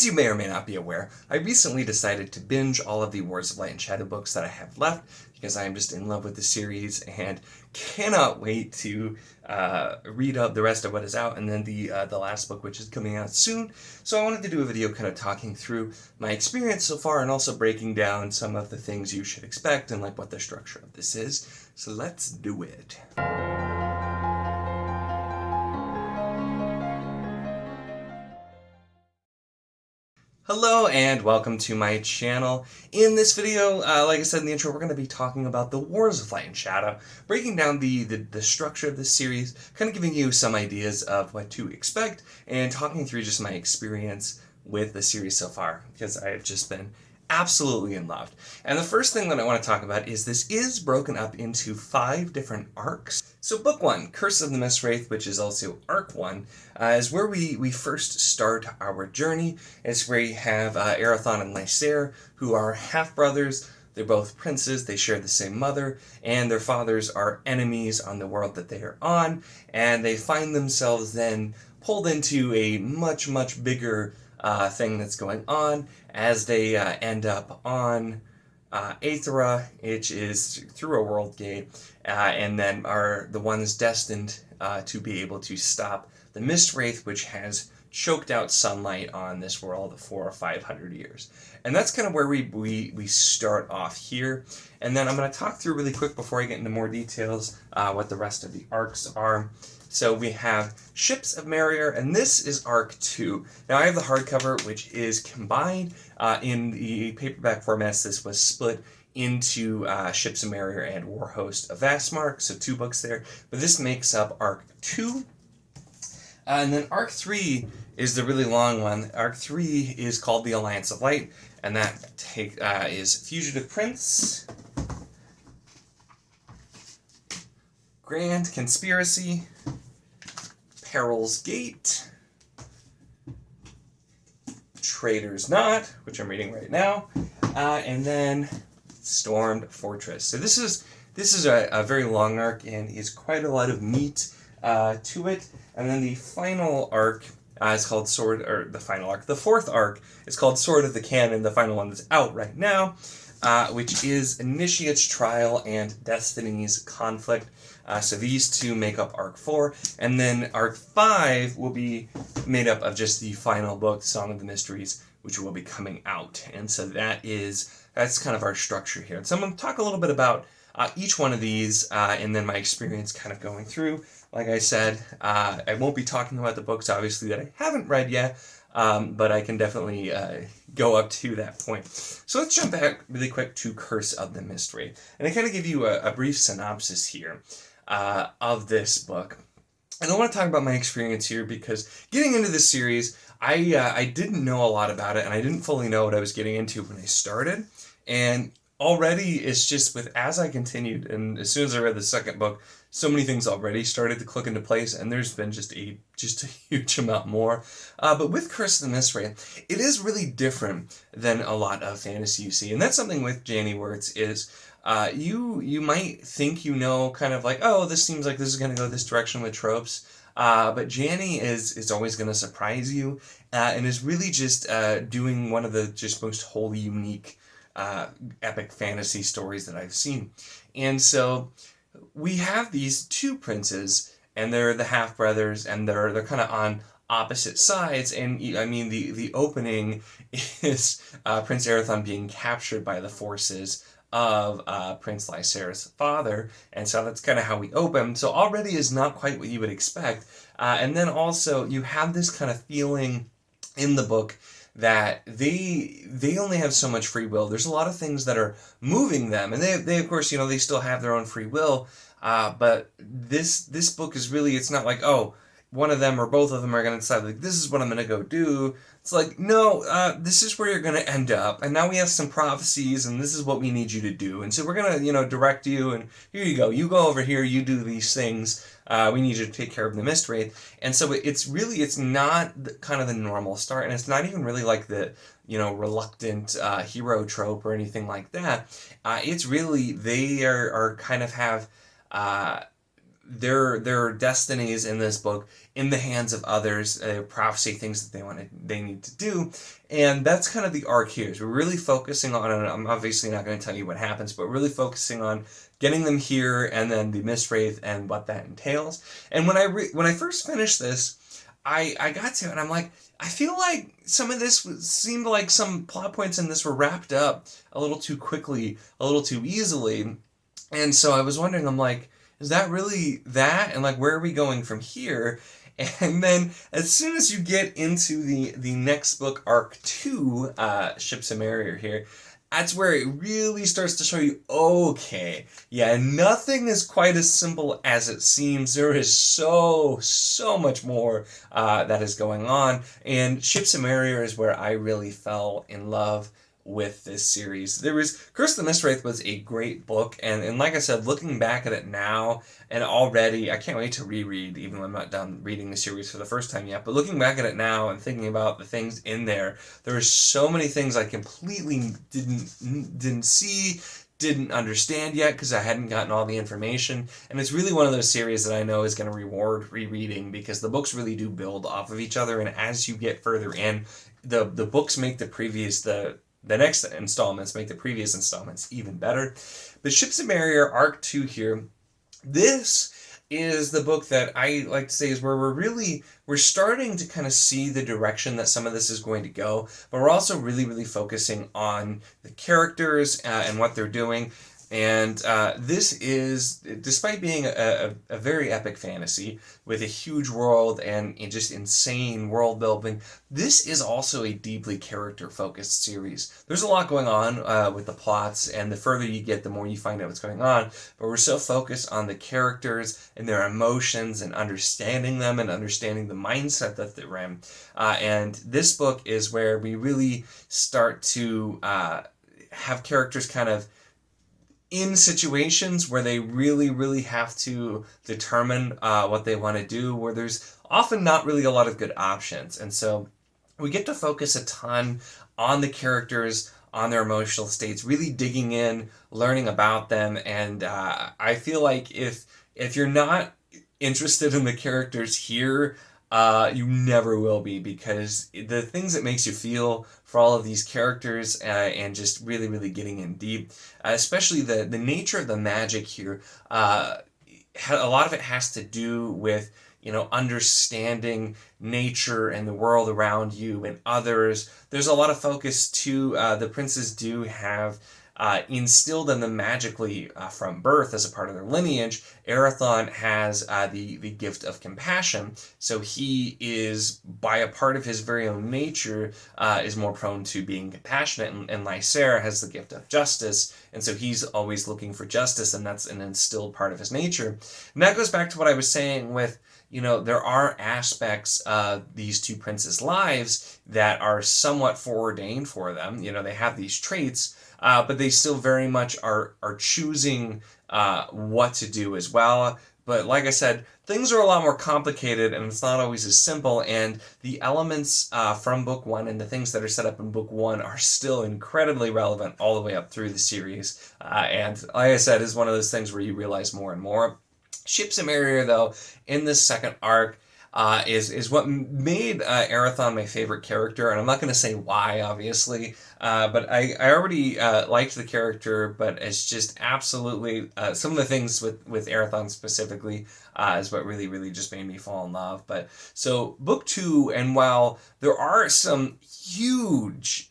As you may or may not be aware, I recently decided to binge all of the Wars of Light and Shadow books that I have left because I am just in love with the series and cannot wait to read up the rest of what is out, and then the last book, which is coming out soon. So I wanted to do a video kind of talking through my experience so far and also breaking down some of the things you should expect and like what the structure of this is. So let's do it. Hello and welcome to my channel. In this video, like I said in the intro, we're going to be talking about the Wars of Light and Shadow, breaking down the structure of this series, kind of giving you some ideas of what to expect, and talking through just my experience with the series so far, because I have just been absolutely in love. And the first thing that I want to talk about is this is broken up into 5 different arcs. So book 1, Curse of the Mistwraith, which is also arc 1, is where we first start our journey. It's where you have Arathon and Lysair, who are half-brothers. They're both princes, they share the same mother, and their fathers are enemies on the world that they are on, and they find themselves then pulled into a much, much bigger thing that's going on as they end up on Aethera, which is through a world gate, and then are the ones destined to be able to stop the Mistwraith, which has choked out sunlight on this world for 500 years. And that's kind of where we start off here. And then I'm going to talk through really quick before I get into more details what the rest of the arcs are. So we have Ships of Merior, and this is Arc 2. Now I have the hardcover, which is combined in the paperback formats. This was split into Ships of Merior and Warhost of Vastmark, so 2 books there. But this makes up Arc 2. And then Arc 3 is the really long one. Arc 3 is called The Alliance of Light, and that is Fugitive Prince, Grand Conspiracy, Peril's Gate, Traitor's Knot, which I'm reading right now, and then Stormed Fortress. So this is a very long arc and is quite a lot of meat to it. And then the final arc is called the 4th arc is called Sword of the Cannon, the final one that's out right now, which is Initiate's Trial and Destiny's Conflict. So these 2 make up Arc 4, and then Arc 5 will be made up of just the final book, Song of the Mysteries, which will be coming out. And so that's kind of our structure here. So I'm going to talk a little bit about each one of these, and then my experience kind of going through. Like I said, I won't be talking about the books, obviously, that I haven't read yet, but I can definitely go up to that point. So let's jump back really quick to Curse of the Mistwraith, and I kind of give you a brief synopsis here of this book. And I want to talk about my experience here because getting into this series, I didn't know a lot about it, and I didn't fully know what I was getting into when I started. And already it's just as I continued, and as soon as I read the 2nd book, so many things already started to click into place, and there's been just a huge amount more. But with Curse of the Mistwraith, it is really different than a lot of fantasy you see, and that's something with Janny Wurts is you might think kind of like, oh, this seems like this is going to go this direction with tropes, but Janny is always going to surprise you, and is really just doing one of the most wholly unique epic fantasy stories that I've seen. And so we have these 2 princes, and they're the half-brothers, and they're kind of on opposite sides. And I mean, the opening is Prince Arathon being captured by the forces of Prince Lysair's father, and so that's kind of how we open. So already is not quite what you would expect. And then also you have this kind of feeling in the book that they only have so much free will. There's a lot of things that are moving them, and they of course, they still have their own free will, but this book is really, it's not like, oh, one of them or both of them are going to decide, like, this is what I'm going to go do. It's like, no, this is where you're going to end up, and now we have some prophecies, and this is what we need you to do, and so we're going to, direct you, and here you go over here, you do these things, we need you to take care of the Mistwraith. And so it's not kind of the normal start, and it's not even really like the, reluctant hero trope or anything like that. It's really, they are kind of have their destinies in this book in the hands of others, prophecy, things that they need to do, and that's kind of the arc here. So we're really focusing on, and I'm obviously not going to tell you what happens, but really focusing on getting them here, and then the Mistwraith and what that entails. And when I first finished this, I got to it, and I'm like, I feel like some of this seemed like some plot points in this were wrapped up a little too quickly, a little too easily, and so I was wondering, I'm like, is that really that? And like, where are we going from here? And then as soon as you get into the next book, Arc 2, Ships of Merior here, that's where it really starts to show you, okay, yeah, nothing is quite as simple as it seems. There is so much more that is going on. And Ships of Merior is where I really fell in love with this series. Curse of the Mistwraith was a great book, and like I said, looking back at it now, and already, I can't wait to reread, even though I'm not done reading the series for the first time yet, but looking back at it now and thinking about the things in there are so many things I completely didn't see, didn't understand yet, because I hadn't gotten all the information, and it's really one of those series that I know is going to reward rereading, because the books really do build off of each other, and as you get further in, the books make the next installments make the previous installments even better. But Ships of Merior, Arc 2 here, this is the book that I like to say is where we're starting to kind of see the direction that some of this is going to go, but we're also really focusing on the characters and what they're doing. And this is, despite being a very epic fantasy with a huge world and just insane world building, this is also a deeply character-focused series. There's a lot going on with the plots, and the further you get, the more you find out what's going on. But we're so focused on the characters and their emotions and understanding them and understanding the mindset that they're in. And this book is where we really start to have characters kind of in situations where they really have to determine what they want to do, where there's often not really a lot of good options. And so we get to focus a ton on the characters, on their emotional states, really digging in, learning about them. And I feel like if you're not interested in the characters here, you never will be, because the things it makes you feel for all of these characters and just really getting in deep, especially the nature of the magic here, a lot of it has to do with, understanding nature and the world around you and others. There's a lot of focus too. The princes do have instilled in them magically from birth as a part of their lineage. Arathon has the gift of compassion, so he is, by a part of his very own nature, is more prone to being compassionate, and Lysair has the gift of justice, and so he's always looking for justice, and that's an instilled part of his nature. And that goes back to what I was saying with, there are aspects of these two princes' lives that are somewhat foreordained for them. They have these traits, but they still very much are choosing what to do as well. But like I said, things are a lot more complicated, and it's not always as simple, and the elements from book one and the things that are set up in book one are still incredibly relevant all the way up through the series. And like I said, is one of those things where you realize more and more. Ships of Merior, though, in this second arc, is what made Arathon my favorite character, and I'm not going to say why, obviously, but I already liked the character, but it's just absolutely, some of the things with Arathon specifically is what really just made me fall in love. But so book two, and while there are some huge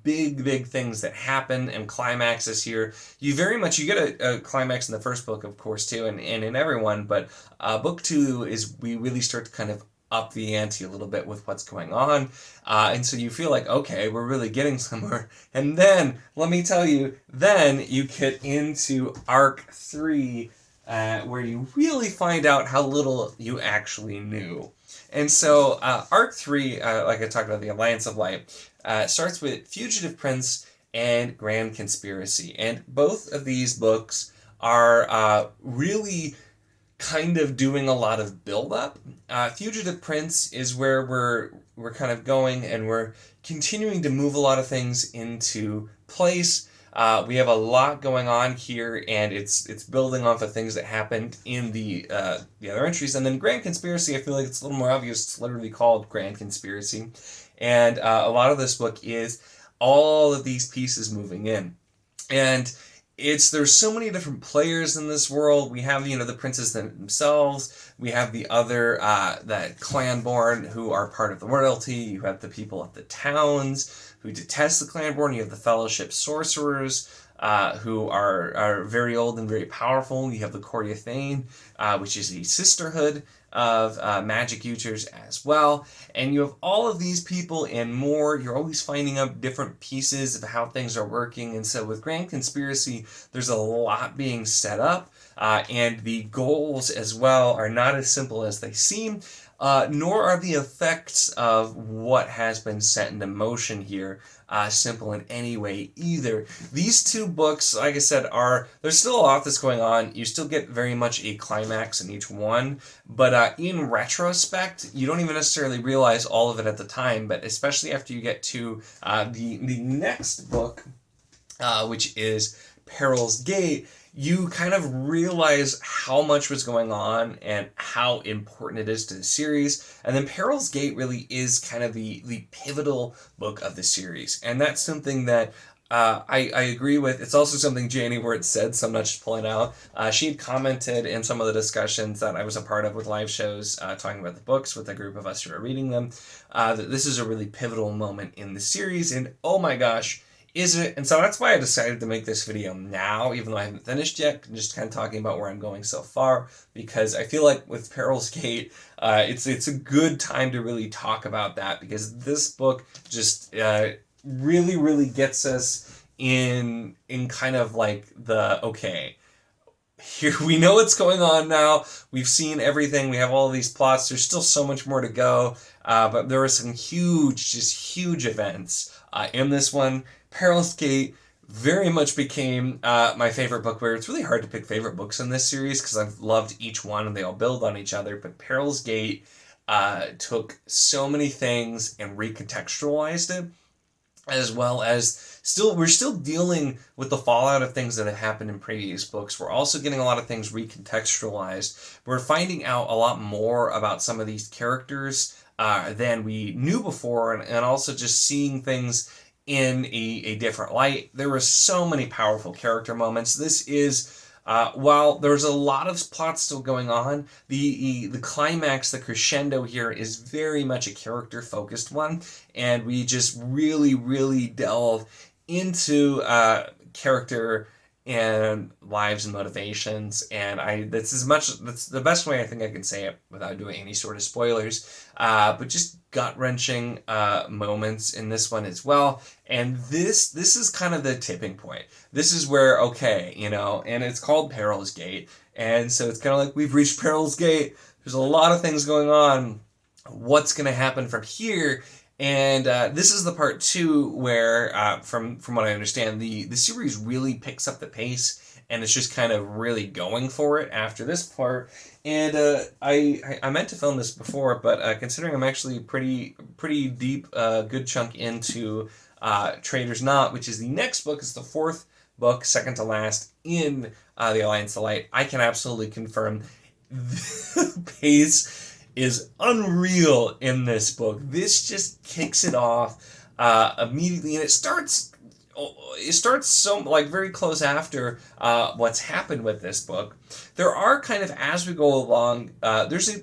big things that happen and climaxes here, you get a climax in the first book, of course, too, and in everyone, but book two is we really start to kind of up the ante a little bit with what's going on, and so you feel like, okay, we're really getting somewhere. And then, let me tell you, then you get into Arc 3, where you really find out how little you actually knew. And so, Arc 3, like I talked about, the Alliance of Light, starts with Fugitive Prince and Grand Conspiracy, and both of these books are really kind of doing a lot of build-up. Fugitive Prince is where we're kind of going, and we're continuing to move a lot of things into place. We have a lot going on here, and it's building off of things that happened in the other entries. And then Grand Conspiracy, I feel like it's a little more obvious. It's literally called Grand Conspiracy, and a lot of this book is all of these pieces moving in, and there's so many different players in this world. We have the princes themselves. We have the other the clanborn who are part of the royalty. You have the people of the towns who detest the clanborn. You have the fellowship sorcerers who are very old and very powerful. You have the Coryathane, which is the sisterhood of magic users as well, and you have all of these people and more. You're always finding out different pieces of how things are working, and so with Grand Conspiracy, there's a lot being set up, and the goals as well are not as simple as they seem, nor are the effects of what has been set into motion here simple in any way either. These two books, like I said, there's still a lot that's going on. You still get very much a climax in each one, but in retrospect, you don't even necessarily realize all of it at the time, but especially after you get to the next book, which is Peril's Gate, you kind of realize how much was going on and how important it is to the series. And then Peril's Gate really is kind of the pivotal book of the series. And that's something that I agree with. It's also something Janny Wurts said, so I'm not just pulling out. She had commented in some of the discussions that I was a part of with live shows talking about the books with a group of us who are reading them, that this is a really pivotal moment in the series. And oh my gosh, is it? And so that's why I decided to make this video now, even though I haven't finished yet. I'm just kind of talking about where I'm going so far, because I feel like with Peril's Gate, it's a good time to really talk about that, because this book just really, really gets us in kind of like okay, here we know what's going on now. We've seen everything. We have all these plots. There's still so much more to go, but there were some huge events in this one. Peril's Gate very much became my favorite book, where it's really hard to pick favorite books in this series because I've loved each one and they all build on each other. But Peril's Gate took so many things and recontextualized it, as well as we're still dealing with the fallout of things that have happened in previous books. We're also getting a lot of things recontextualized. We're finding out a lot more about some of these characters than we knew before, and also just seeing things in a different light. There were so many powerful character moments. This is, while there's a lot of plots still going on, the climax, the crescendo here is very much a character-focused one, and we just really, really delve into character and lives and motivations, and that's the best way I think I can say it without doing any sort of spoilers, but just gut-wrenching moments in this one as well. And this is kind of the tipping point. This is where, okay, and it's called Peril's Gate, and so it's kind of like, we've reached Peril's Gate. There's a lot of things going on. What's going to happen from here? And this is the part 2 where, from what I understand, the series really picks up the pace, and it's just kind of really going for it after this part. And I meant to film this before, but considering I'm actually pretty deep, good chunk into Traitor's Knot, which is the next book, it's the 4th book, second to last in the Alliance of Light, I can absolutely confirm the pace is unreal in this book. This just kicks it off immediately, and it starts so very close after what's happened with this book. There are kind of, as we go along, there's a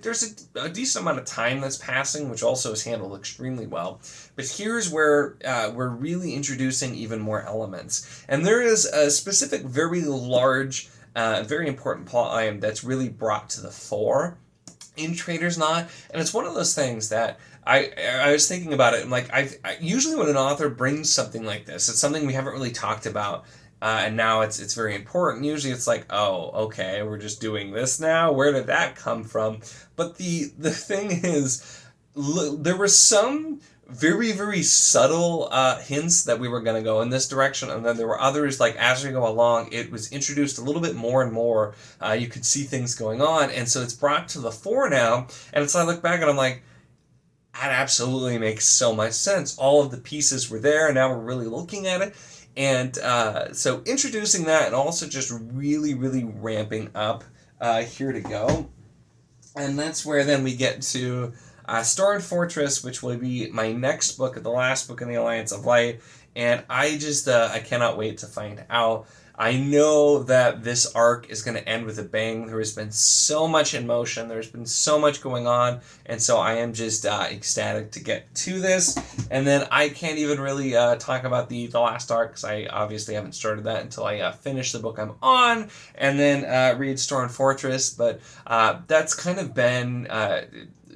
decent amount of time that's passing, which also is handled extremely well. But here's where we're really introducing even more elements, and there is a specific, very large, very important plot item that's really brought to the fore in Traitor's Knot, and it's one of those things that I was thinking about it, and I usually when an author brings something like this, it's something we haven't really talked about, and now it's very important. Usually it's like, oh, okay, we're just doing this now. Where did that come from? But the thing is, there were some very, very subtle hints that we were going to go in this direction, and then there were others, as we go along, it was introduced a little bit more and more. You could see things going on, and so it's brought to the fore now, and it's I look back and I'm like, that absolutely makes so much sense. All of the pieces were there, and now we're really looking at it. And so introducing that and also just really, really ramping up Here to Go. And that's where then we get to Stormed Fortress, which will be my next book, the last book in the Alliance of Light. And I just, I cannot wait to find out. I know that this arc is going to end with a bang. There has been so much in motion. There's been so much going on. And so I am just ecstatic to get to this. And then I can't even really talk about the last arc because I obviously haven't started that until I finish the book I'm on and then read Stormed Fortress. But that's kind of been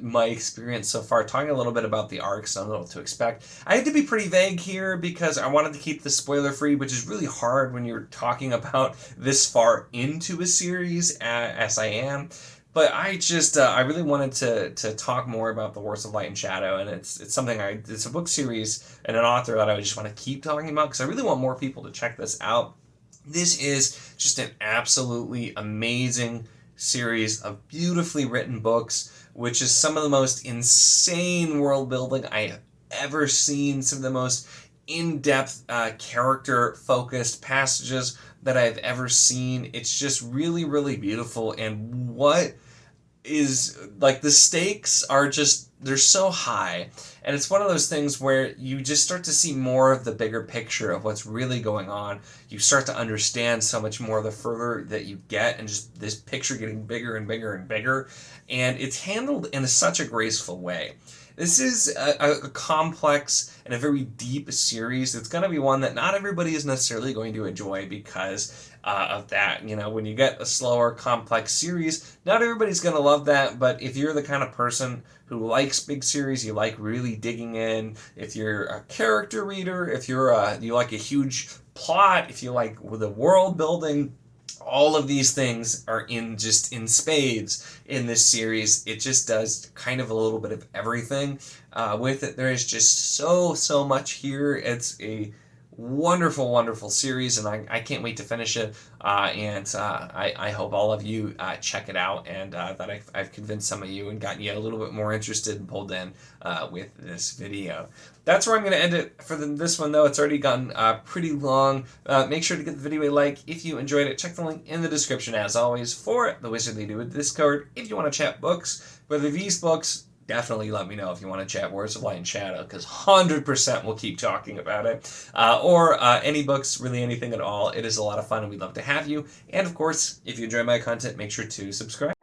my experience so far, talking a little bit about the arcs and what to expect. I had to be pretty vague here because I wanted to keep this spoiler free, which is really hard when you're talking about this far into a series as I am. But I just, I really wanted to talk more about the Wurts of Light and Shadow, and it's something it's a book series and an author that I just want to keep talking about because I really want more people to check this out. This is just an absolutely amazing series of beautifully written books, which is some of the most insane world building I have ever seen, some of the most in-depth character-focused passages that I've ever seen. It's just really, really beautiful, and what is, like, the stakes are just, they're so high, and it's one of those things where you just start to see more of the bigger picture of what's really going on. You start to understand so much more the further that you get, and just this picture getting bigger and bigger and bigger, and it's handled in such a graceful way. This is a complex and a very deep series. It's going to be one that not everybody is necessarily going to enjoy because of that. You know, when you get a slower, complex series, not everybody's going to love that, but if you're the kind of person who likes big series, you like really digging in, if you're a character reader, if you like a huge plot, if you like the world building, all of these things are in spades in this series. It just does kind of a little bit of everything with it. There is just so much here. It's a wonderful, wonderful series, and I can't wait to finish it. I hope all of you check it out, and that I've convinced some of you and gotten you a little bit more interested and pulled in with this video. That's where I'm going to end it for this one, though. It's already gotten pretty long. Make sure to give the video a like if you enjoyed it. Check the link in the description, as always, for the Wizardly Dude Discord. If you want to chat books, whether these books, definitely let me know if you want to chat Wurts of Light and Shadow, because 100% we'll keep talking about it. Or any books, really anything at all. It is a lot of fun, and we'd love to have you. And, of course, if you enjoy my content, make sure to subscribe.